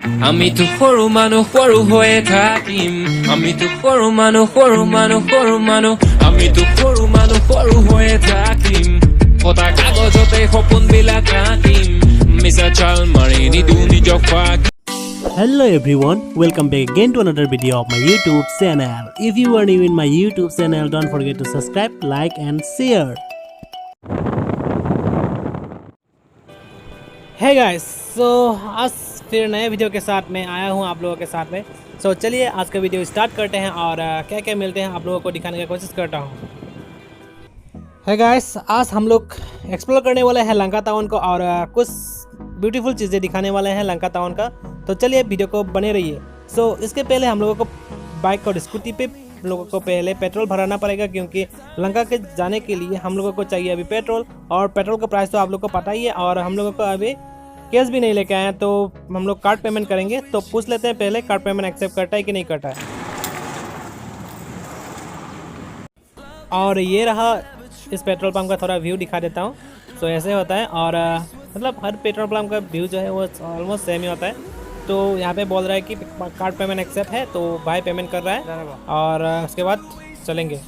আমি তো সৰু মানুহ সৰু হৈয়ে থাকিম আমি তো সৰু মানুহ আমি তো সৰু মানুহ সৰু হৈয়ে থাকিম পতা কাগজতে সপোনবিলাক আঁকিম মিছা চাল মাৰি নিদো নিজক ফাঁক Hello everyone, welcome back again to another video of my YouTube channel. If you are new in my YouTube channel, don't forget to subscribe, like and share. Hey guys, so आज फिर नए वीडियो के साथ मैं आया हूँ आप लोगों के साथ में. So चलिए आज का वीडियो स्टार्ट करते हैं और क्या क्या मिलते हैं आप लोगों को दिखाने की कोशिश करता हूँ. Hey guys, आज हम लोग एक्सप्लोर करने वाले हैं लंका टाउन को और कुछ ब्यूटीफुल चीज़ें दिखाने वाले हैं लंका टाउन का. तो चलिए वीडियो को बने रहिए. सो इसके पहले हम लोगों को बाइक और स्कूटी पे हम लोगों को पहले पेट्रोल भराना पड़ेगा क्योंकि लंका के जाने के लिए हम लोगों को चाहिए अभी पेट्रोल. और पेट्रोल का प्राइस तो आप लोग को पता ही है और हम लोगों को अभी कैश भी नहीं लेके आए हैं तो हम लोग कार्ड पेमेंट करेंगे. तो पूछ लेते हैं पहले कार्ड पेमेंट एक्सेप्ट करता है कि नहीं करता है. और ये रहा इस पेट्रोल पंप का थोड़ा व्यू दिखा देता हूँ. सो ऐसे होता है और मतलब हर पेट्रोल पंप का व्यू जो है वो ऑलमोस्ट सेम ही होता है. तो यहाँ पे बोल रहा है कि कार्ड पेमेंट एक्सेप्ट है तो भाई पेमेंट कर रहा है और उसके बाद चलेंगे.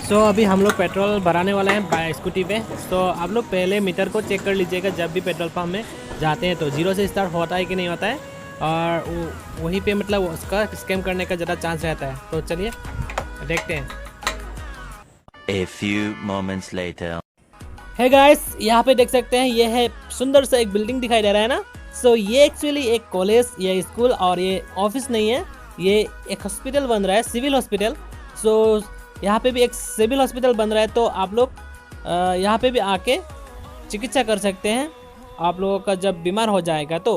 सो अभी हम लोग पेट्रोल भराने वाले हैं बाइक स्कूटी पे. तो आप लोग पहले मीटर को चेक कर लीजिएगा जब भी पेट्रोल पंप में जाते हैं तो 0 से स्टार्ट होता है कि नहीं होता है और वहीं पे मतलब उसका स्कैम करने का ज़्यादा चांस रहता है. तो चलिए देखते हैं. A few moments later. है गाइस, यहाँ पे देख सकते हैं ये है सुंदर सा एक बिल्डिंग दिखाई दे रहा है ना. सो ये एक्चुअली एक कॉलेज या स्कूल और ये ऑफिस नहीं है, ये एक हॉस्पिटल बन रहा है, सिविल हॉस्पिटल. सो यहाँ पे भी एक सिविल हॉस्पिटल बन रहा है तो आप लोग यहाँ पे भी आके चिकित्सा कर सकते हैं आप लोगों का जब बीमार हो जाएगा तो.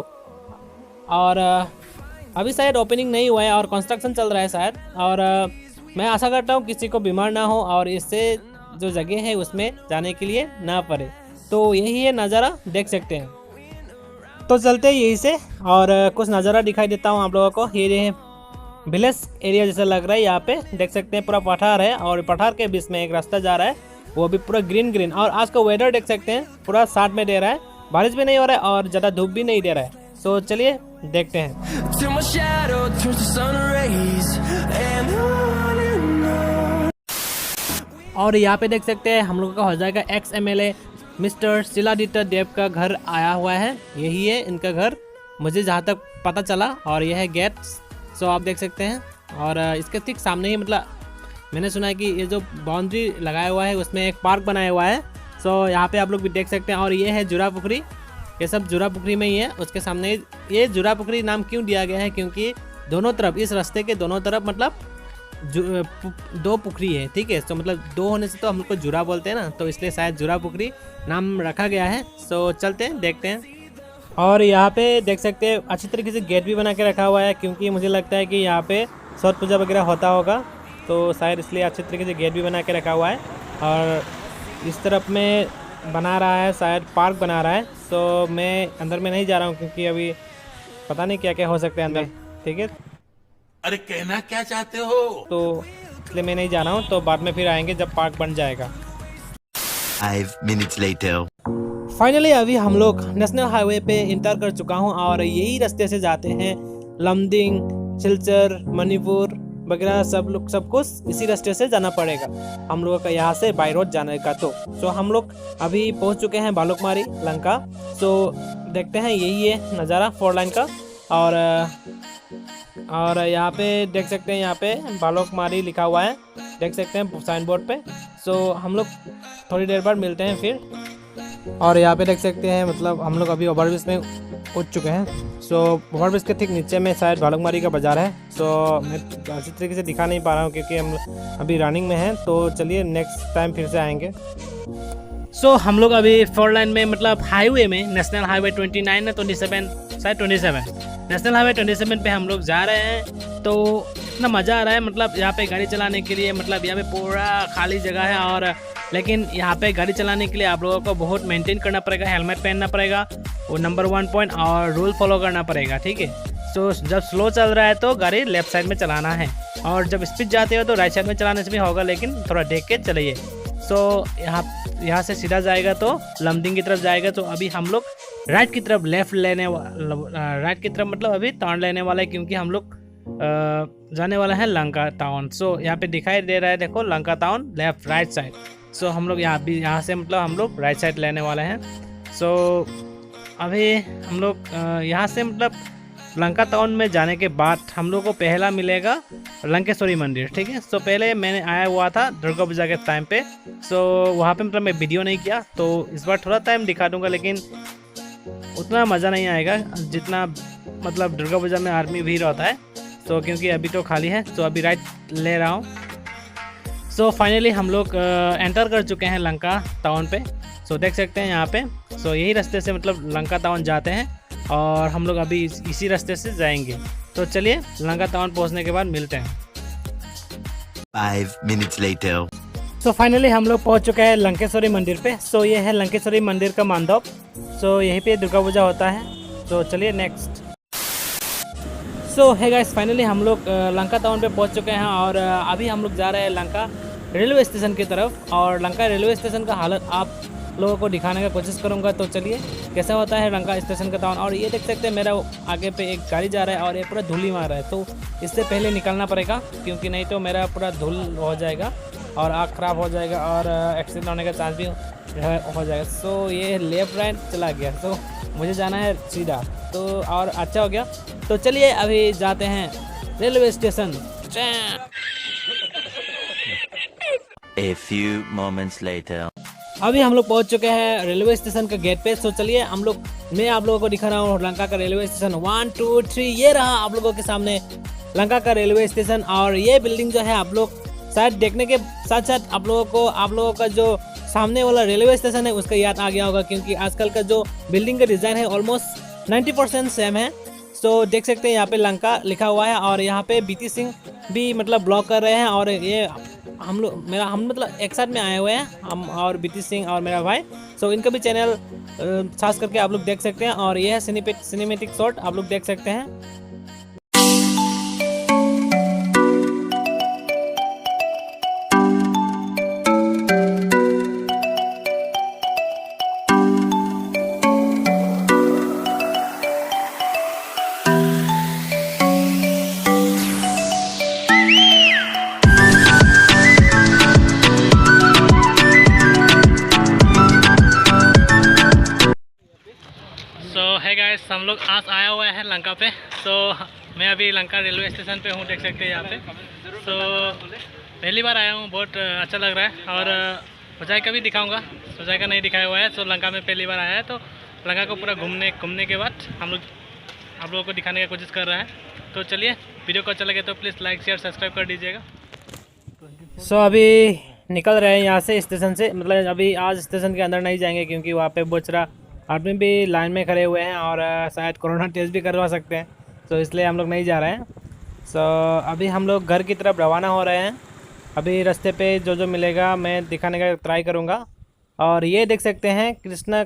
और अभी शायद ओपनिंग नहीं हुआ है और कंस्ट्रक्शन चल रहा है शायद. और मैं आशा करता हूँ किसी को बीमार ना हो और इससे जो जगह है उसमें जाने के लिए ना पड़े. तो यही है नज़ारा, देख सकते हैं. तो चलते हैं यहीं से और कुछ नज़ारा दिखाई देता हूँ आप लोगों को. ये विलेज एरिया जैसा लग रहा है. यहाँ पे देख सकते हैं पूरा पठार है और पठार के बीच में एक रास्ता जा रहा है, वो भी पूरा ग्रीन ग्रीन. और आज का वेदर देख सकते हैं पूरा साथ में दे रहा है, बारिश भी नहीं हो रहा है और ज़्यादा धूप भी नहीं दे रहा है. सो चलिए देखते हैं. और यहाँ पे देख सकते हैं हम लोगों का हो जाएगा एक्स MLA मिस्टर शिलादित्य देव का घर आया हुआ है. यही है इनका घर मुझे जहाँ तक पता चला. और यह है गेट. सो आप देख सकते हैं और इसके ठीक सामने ही मतलब मैंने सुना है कि ये जो बाउंड्री लगाया हुआ है उसमें एक पार्क बनाया हुआ है. सो यहाँ पे आप लोग भी देख सकते हैं. और ये है जुरा पुखरी, ये सब जुरा पुखरी में ही है. उसके सामने ये जुरा पुखरी नाम क्यों दिया गया है क्योंकि दोनों तरफ इस रास्ते के दोनों तरफ मतलब दो पुखरी है. ठीक है, तो मतलब दो होने से तो हम लोग को जुरा बोलते हैं ना, तो इसलिए शायद जुरा पुखरी नाम रखा गया है. सो चलते हैं देखते हैं. और यहाँ पे देख सकते हैं अच्छी तरीके से गेट भी बना के रखा हुआ है क्योंकि मुझे लगता है कि यहाँ पे छठ पूजा वगैरह होता होगा तो शायद इसलिए अच्छी तरीके से गेट भी बना के रखा हुआ है. और इस तरफ में बना रहा है शायद पार्क बना रहा है. तो मैं अंदर में नहीं जा रहा हूँ क्योंकि अभी पता नहीं क्या क्या हो सकता है अंदर. ठीक है, अरे कहना क्या चाहते हो? तो इसलिए मैं नहीं जा रहा हूँ. तो बाद में फिर आएंगे जब पार्क बन जाएगा. 5 minutes later. फाइनली अभी हम लोग नेशनल हाईवे पे इंटर कर चुका हूँ और यही रास्ते से जाते हैं लमडिंग, सिलचर, मणिपुर वगैरह सब कुछ इसी रास्ते से जाना पड़ेगा हम लोगों का यहाँ से बाई रोड जाने का. तो हम लोग अभी पहुँच चुके हैं बालुकमारी लंका. तो देखते हैं यही है नज़ारा 4 लाइन का. और यहाँ पे देख सकते हैं यहाँ पे बालुकमारी लिखा हुआ है, देख सकते हैं साइन बोर्ड पे. सो हम लोग थोड़ी देर बाद मिलते हैं फिर. और यहाँ पे देख सकते हैं मतलब हम लोग अभी ओवरब्रिज में उठ चुके हैं. सो ओवरब्रिज के ठीक नीचे में शायद बालुकमारी का बाज़ार है. तो मैं अच्छी तरीके से दिखा नहीं पा रहा हूँ क्योंकि हम अभी रनिंग में हैं. तो चलिए नेक्स्ट टाइम फिर से आएंगे. सो हम लोग अभी 4 लाइन में मतलब हाईवे में नेशनल हाईवे 29 है 27 शायद 27 नेशनल हाईवे 27 पे हम लोग जा रहे हैं. तो इतना मज़ा आ रहा है मतलब यहाँ पे गाड़ी चलाने के लिए. मतलब यहाँ पे पूरा खाली जगह है और लेकिन यहाँ पे गाड़ी चलाने के लिए आप लोगों को बहुत मेंटेन करना पड़ेगा, हेलमेट पहनना पड़ेगा, वो नंबर 1 पॉइंट, और रूल फॉलो करना पड़ेगा. ठीक है, तो जब स्लो चल रहा है तो गाड़ी लेफ्ट साइड में चलाना है और जब स्पीड जाते हो तो राइट साइड में चलाने से भी होगा लेकिन थोड़ा देख के चलिए. सो यहाँ से सीधा जाएगा तो लमडिंग की तरफ जाएगा। तो अभी हम लोग राइट की तरफ राइट की तरफ मतलब अभी टर्न लेने वाला है, क्योंकि हम लोग जाने वाला है लंका टाउन। सो यहाँ पे दिखाई दे रहा है, देखो Lanka town left right side. So हम लोग यहाँ से मतलब हम लोग राइट साइड लेने वाले हैं। सो अभी हम लोग यहाँ से मतलब लंका टाउन में जाने के बाद हम लोग को पहला मिलेगा लंकेश्वरी मंदिर, ठीक है। सो पहले मैंने आया हुआ था दुर्गा पूजा के टाइम पे। सो वहाँ पे मतलब मैं वीडियो नहीं किया, तो इस बार थोड़ा टाइम दिखा दूंगा, लेकिन उतना मज़ा नहीं आएगा जितना मतलब दुर्गा पूजा में आर्मी भीड़ होता है। सो क्योंकि अभी तो खाली है, तो अभी राइट ले रहा हूँ। सो फाइनली हम लोग एंटर कर चुके हैं लंका टाउन पे। सो देख सकते हैं यहाँ पे। सो यही रास्ते से मतलब लंका टाउन जाते हैं और हम लोग अभी इसी रास्ते से जाएंगे। तो चलिए लंका टाउन पहुँचने के बाद मिलते हैं। 5 minutes later. सो फाइनली हम लोग पहुँच चुके हैं लंकेश्वरी मंदिर पे। सो ये है लंकेश्वरी मंदिर का मंडप। सो यहीं पे दुर्गा पूजा होता है। तो चलिए नेक्स्ट। सो है गाइस, फाइनली हम लोग लंका टाउन पे पहुंच चुके हैं और अभी हम लोग जा रहे हैं लंका रेलवे स्टेशन की तरफ। और लंका रेलवे स्टेशन का हालत आप लोगों को दिखाने का कोशिश करूंगा। तो चलिए कैसा होता है लंका स्टेशन का टाउन। और ये देख सकते हैं मेरा आगे पे एक गाड़ी जा रहा है और ये पूरा धूली मार रहा है, तो इससे पहले निकलना पड़ेगा, क्योंकि नहीं तो मेरा पूरा धूल हो जाएगा और आँख ख़राब हो जाएगा और एक्सीडेंट होने का चांस भी हो जाएगा। सो ये लेफ्ट राइट चला गया, तो मुझे जाना है सीधा, तो और अच्छा हो गया। तो चलिए अभी जाते हैं railway station. A few moments later. अभी हम लोग पहुंच चुके हैं रेलवे स्टेशन के गेट पे। सो चलिए मैं आप लोगों को दिखा रहा हूँ लंका का रेलवे स्टेशन। 1 2 3 ये रहा आप लोगों के सामने लंका का रेलवे स्टेशन। और ये बिल्डिंग जो है आप लोग शायद देखने के साथ साथ आप लोगों का जो सामने वाला रेलवे स्टेशन है उसका याद आ गया होगा, क्योंकि आजकल का जो बिल्डिंग का डिज़ाइन है ऑलमोस्ट 90% सेम है। सो देख सकते हैं यहाँ पे लंका लिखा हुआ है और यहाँ पे बीटी सिंह भी मतलब ब्लॉग कर रहे हैं। और ये हम मतलब एक साथ में आए हुए हैं, हम और बीटी सिंह और मेरा भाई। सो इनका भी चैनल सर्च करके आप लोग देख सकते हैं। और ये है सिनेमेटिक शॉट, आप लोग देख सकते हैं। है गाइस, हम लोग आज आया हुआ है लंका पे। तो मैं अभी लंका रेलवे स्टेशन पे हूँ, देख सकते हैं यहाँ पे। तो पहली बार आया हूँ, बहुत अच्छा लग रहा है। और सोचाई का भी दिखाऊंगा, सोचाई का नहीं दिखाया हुआ है। तो लंका में पहली बार आया है, तो लंका को पूरा घूमने के बाद हम लोग आप लोगों को दिखाने की कोशिश कर रहा है। तो चलिए, वीडियो को अच्छा लगे तो प्लीज़ लाइक शेयर सब्सक्राइब कर दीजिएगा। सो अभी निकल रहे हैं यहाँ से स्टेशन से, मतलब अभी आज स्टेशन के अंदर नहीं जाएंगे, क्योंकि वहाँ पे बहुत सारा आदमी भी लाइन में खड़े हुए हैं और शायद कोरोना टेस्ट भी करवा सकते हैं। तो इसलिए हम लोग नहीं जा रहे हैं। सो अभी हम लोग घर की तरफ रवाना हो रहे हैं। अभी रास्ते पे जो मिलेगा मैं दिखाने का ट्राई करूँगा। और ये देख सकते हैं कृष्णा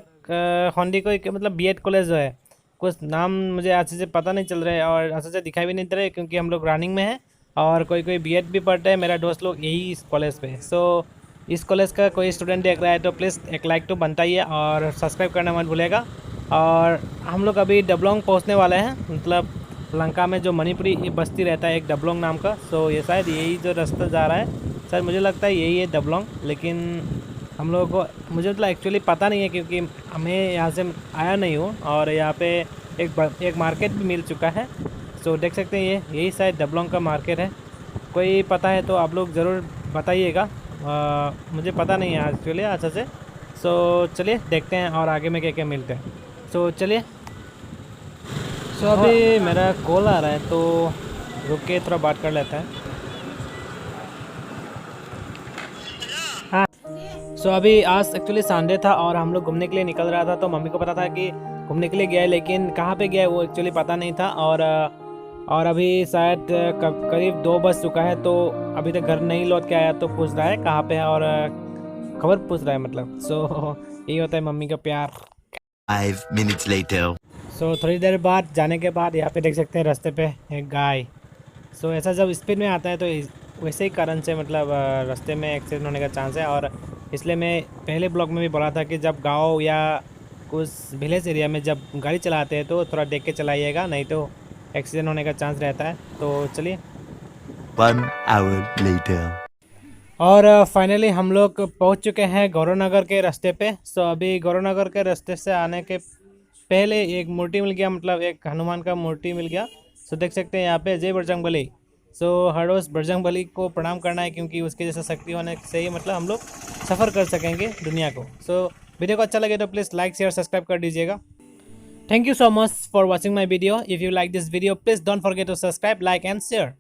होंडी को मतलब बीएड कॉलेज जो है, कुछ नाम मुझे अच्छे से पता नहीं चल रहा है और अच्छे से दिखाई भी नहीं दे रहे, क्योंकि हम लोग रनिंग में हैं और कोई बीएड भी पढ़ते हैं। मेरा दोस्त लोग यही इस कॉलेज पे। सो इस कॉलेज का कोई स्टूडेंट देख रहा है तो प्लीज़ एक लाइक तो बनता ही है और सब्सक्राइब करना मत भूलेगा। और हम लोग अभी डबलोंग पहुंचने वाले हैं, मतलब लंका में जो मणिपुरी बस्ती रहता है एक डबलोंग नाम का। सो ये शायद यही जो रास्ता जा रहा है, शायद मुझे लगता है यही है डबलोंग, लेकिन हम लोगों को मुझे मतलब एक्चुअली पता नहीं है, क्योंकि हमें यहाँ से आया नहीं हूँ। और यहाँ पे एक मार्केट भी मिल चुका है। सो देख सकते हैं यही शायद डबलोंग का मार्केट है। कोई पता है तो आप लोग ज़रूर बताइएगा, मुझे पता नहीं है एक्चुअली अच्छा से। सो चलिए देखते हैं और आगे में क्या क्या मिलते हैं। सो चलिए। सो अभी मेरा कॉल आ रहा है, तो रुक के थोड़ा बात कर लेता है। हाँ, सो अभी आज एक्चुअली संडे था और हम लोग घूमने के लिए निकल रहा था। तो मम्मी को पता था कि घूमने के लिए गया है, लेकिन कहाँ पे गया है वो एक्चुअली पता नहीं था। और अभी शायद करीब 2 बज चुका है, तो अभी तक घर नहीं लौट के आया। तो पूछ रहा है कहाँ पे है और खबर पूछ रहा है मतलब। सो यही होता है मम्मी का प्यार। 5 minutes later. सो थोड़ी देर बाद जाने के बाद यहाँ पे देख सकते हैं रास्ते पे एक गाय। सो ऐसा जब स्पीड में आता है तो वैसे ही कारण से मतलब रास्ते में एक्सीडेंट होने का चांस है। और इसलिए मैं पहले ब्लॉग में भी बोला था कि जब गांव या कुछ विलेज एरिया में जब गाड़ी चलाते हैं तो थोड़ा देख के चलाइएगा, नहीं तो एक्सीडेंट होने का चांस रहता है। तो चलिए। 1 hour later. और फाइनली हम लोग पहुंच चुके हैं गौरवनगर के रास्ते पे। सो अभी गौरवनगर के रास्ते से आने के पहले एक मूर्ति मिल गया, मतलब एक हनुमान का मूर्ति मिल गया। सो देख सकते हैं यहाँ पे जय बजरंगबली। सो हर रोज़ बजरंगबली को प्रणाम करना है, क्योंकि उसके जैसा शक्ति होने से ही मतलब हम लोग सफ़र कर सकेंगे दुनिया को। सो वीडियो को अच्छा लगे तो प्लीज़ लाइक शेयर सब्सक्राइब कर दीजिएगा। Thank you so much for watching my video. If you like this video, please don't forget to subscribe, like and share.